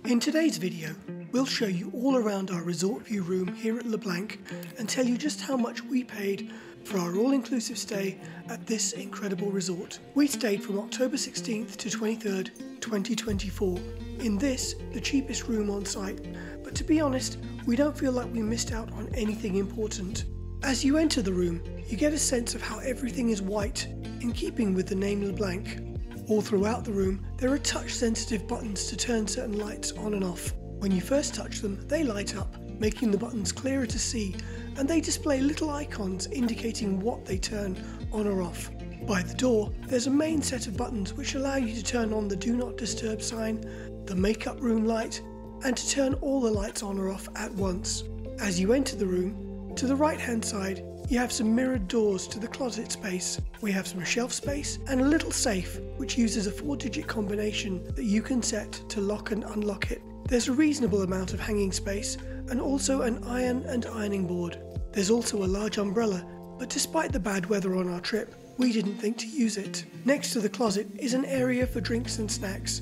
In today's video, we'll show you all around our resort view room here at LeBlanc and tell you just how much we paid for our all-inclusive stay at this incredible resort. We stayed from October 16th to 23rd, 2024 in this, the cheapest room on site, but to be honest, we don't feel like we missed out on anything important. As you enter the room, you get a sense of how everything is white, in keeping with the name LeBlanc. All throughout the room, there are touch-sensitive buttons to turn certain lights on and off. When you first touch them, they light up, making the buttons clearer to see, and they display little icons indicating what they turn on or off. By the door, there's a main set of buttons which allow you to turn on the Do Not Disturb sign, the makeup room light, and to turn all the lights on or off at once. As you enter the room, to the right-hand side, you have some mirrored doors to the closet space. We have some shelf space and a little safe which uses a 4-digit combination that you can set to lock and unlock it. There's a reasonable amount of hanging space and also an iron and ironing board. There's also a large umbrella, but despite the bad weather on our trip, we didn't think to use it. Next to the closet is an area for drinks and snacks.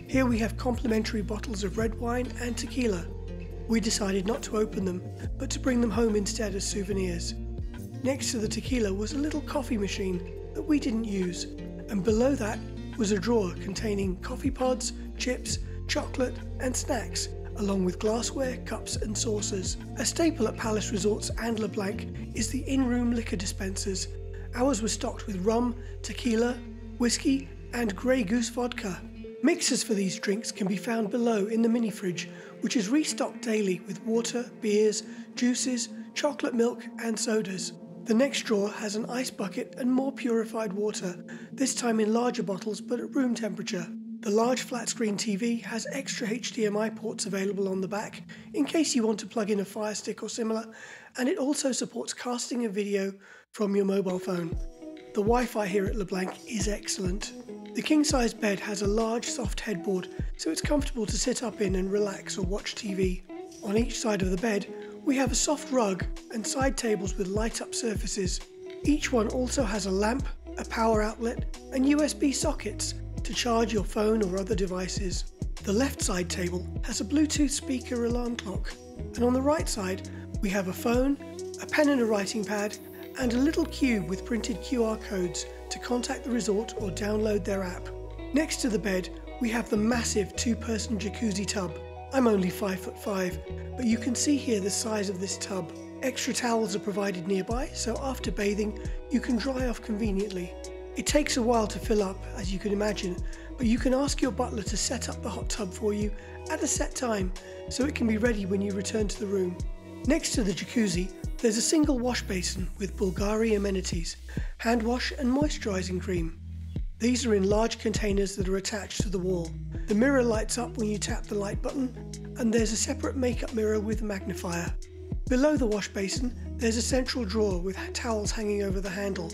Here we have complimentary bottles of red wine and tequila. We decided not to open them, but to bring them home instead as souvenirs. Next to the tequila was a little coffee machine that we didn't use, and below that was a drawer containing coffee pods, chips, chocolate and snacks, along with glassware, cups and saucers. A staple at Palace Resorts and LeBlanc is the in-room liquor dispensers. Ours were stocked with rum, tequila, whiskey and Grey Goose vodka. Mixers for these drinks can be found below in the mini fridge, which is restocked daily with water, beers, juices, chocolate milk and sodas. The next drawer has an ice bucket and more purified water, this time in larger bottles but at room temperature. The large flat screen TV has extra HDMI ports available on the back in case you want to plug in a Fire Stick or similar, and it also supports casting a video from your mobile phone. The Wi-Fi here at LeBlanc is excellent. The king-size bed has a large soft headboard, so it's comfortable to sit up in and relax or watch TV. On each side of the bed, we have a soft rug and side tables with light-up surfaces. Each one also has a lamp, a power outlet and USB sockets to charge your phone or other devices. The left side table has a Bluetooth speaker alarm clock, and on the right side we have a phone, a pen and a writing pad and a little cube with printed QR codes to contact the resort or download their app. Next to the bed we have the massive 2-person jacuzzi tub. I'm only 5'5", but you can see here the size of this tub. Extra towels are provided nearby, so after bathing you can dry off conveniently. It takes a while to fill up, as you can imagine, but you can ask your butler to set up the hot tub for you at a set time, so it can be ready when you return to the room. Next to the jacuzzi, there's a single wash basin with Bulgari amenities, hand wash and moisturising cream. These are in large containers that are attached to the wall. The mirror lights up when you tap the light button, and there's a separate makeup mirror with a magnifier. Below the wash basin, there's a central drawer with towels hanging over the handle.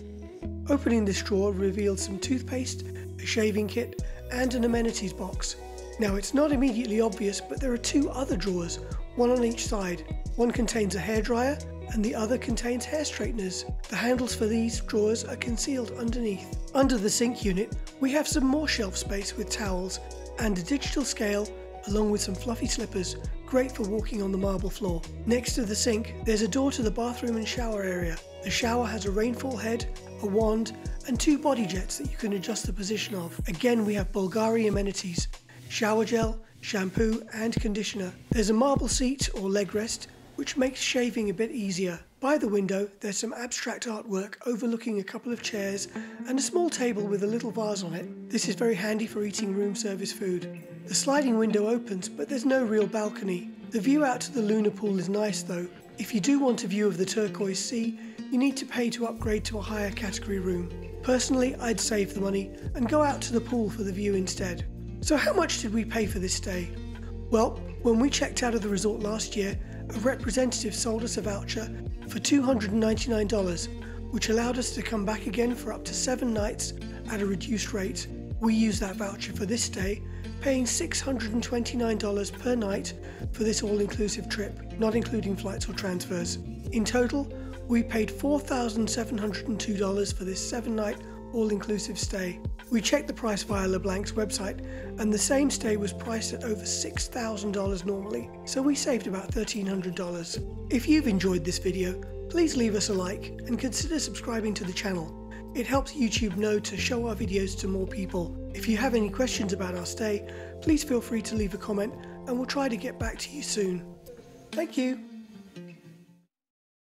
Opening this drawer reveals some toothpaste, a shaving kit and an amenities box. Now it's not immediately obvious, but there are 2 other drawers, one on each side. One contains a hairdryer and the other contains hair straighteners. The handles for these drawers are concealed underneath. Under the sink unit, we have some more shelf space with towels and a digital scale along with some fluffy slippers, great for walking on the marble floor. Next to the sink, there's a door to the bathroom and shower area. The shower has a rainfall head, a wand and 2 body jets that you can adjust the position of. Again, we have Bulgari amenities, shower gel, shampoo and conditioner. There's a marble seat or leg rest which makes shaving a bit easier. By the window there's some abstract artwork overlooking a couple of chairs and a small table with a little vase on it. This is very handy for eating room service food. The sliding window opens, but there's no real balcony. The view out to the lunar pool is nice though. If you do want a view of the turquoise sea, you need to pay to upgrade to a higher category room. Personally, I'd save the money and go out to the pool for the view instead. So how much did we pay for this stay? Well, when we checked out of the resort last year, a representative sold us a voucher for $299, which allowed us to come back again for up to 7 nights at a reduced rate. We used that voucher for this stay, paying $629 per night for this all-inclusive trip, not including flights or transfers. In total, we paid $4,702 for this 7-night all-inclusive stay. We checked the price via LeBlanc's website, and the same stay was priced at over $6,000 normally, so we saved about $1,300. If you've enjoyed this video, please leave us a like and consider subscribing to the channel. It helps YouTube know to show our videos to more people. If you have any questions about our stay, please feel free to leave a comment and we'll try to get back to you soon. Thank you.